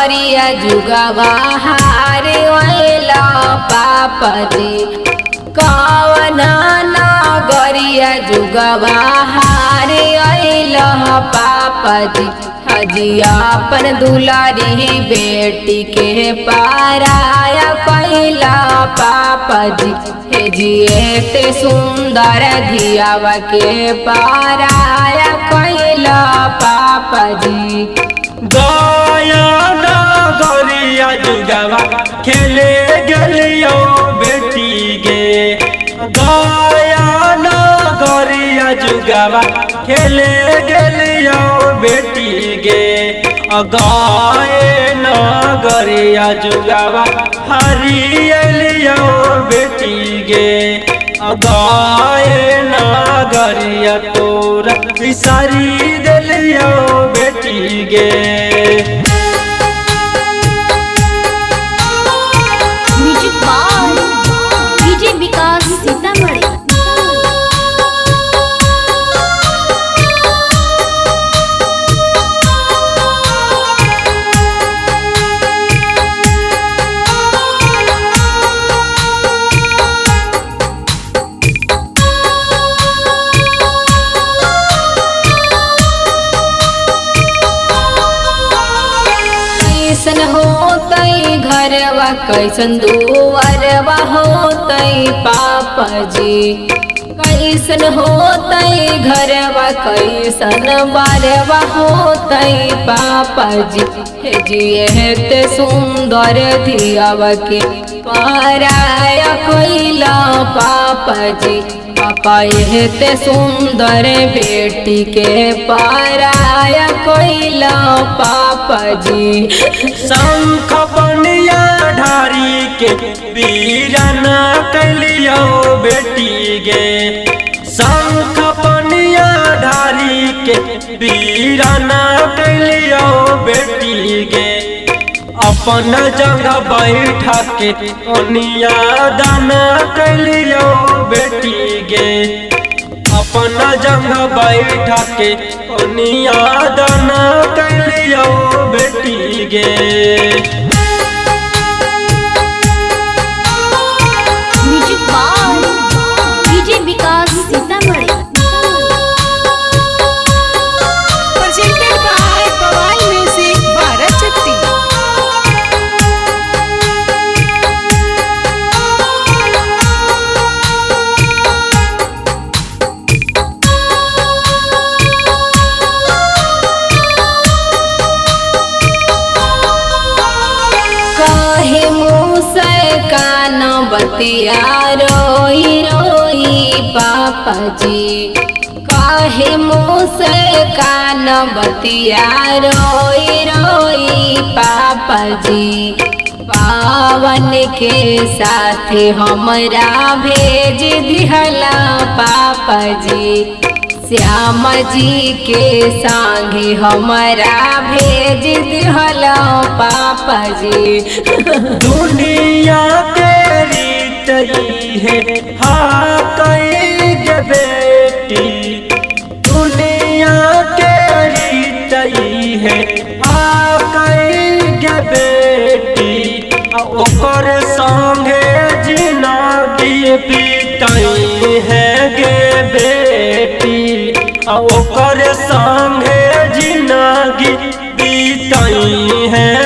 नगरिया जुगवा हारे वैला पापा जी। कवन नगरिया जुगवा हारे वैला पापा जी। हजिया अपन दुलारी बेटी के पाराया कैला पापा जी। हे जिए ते सुंदर धियावा के पाराया कैला पापा जी। गया नगरिया जुगवा खेले गलियो बेटी गे। गया नगरिया जुगवा खेले गलियो बेटी गे। गाए नगरिया जुगवा हरियलियो बेटी गे। गाए नगरिया तोरा बिसारी दिलियो बेटी गे। Music by DJ Vikas Sitamarhi. कैसन होतई घरवा कैसन दुआरवा होतई पापा जी। कैसन होतई घरवा कैसन बारवा होतई पापा जी। हे जिए ते सुंदर धियावा के पाराया कैला पापा जी। पापा ते सुंदर बेटी के पाराया कैला पापा जी। शंख बनिया ढारी के वीरना कैलियो बेटी गे। शंख बनिया ढारी के वीरना कैलियो बेटी गे। अपन जगह बैठा के ओनिया दाना कैलियो बेटी गे। अपन जगह बैठा के ओनिया दाना कैलियो बेटी गे। Music by DJ Vikas Sitamarhi. Presented by पवाई म्यूजिक भारत शक्ति। कहे मुँह कान बतिया रोई रोई पापा जी। कहे मुँह कान बतिया रोई रोई पापा जी। पावन के साथ हमरा भेज दिहला पापा जी। श्याम जी के संगे हमारा भेज दिहला पापा जी। दुनिया के रीत है हाँ कई गे बेटी। दुनिया के रीत है हाँ कई गे बेटी। ओकर संगे जिंदगी बीतई है गे बेटी। ओकर संगे जिंदगी बीतई है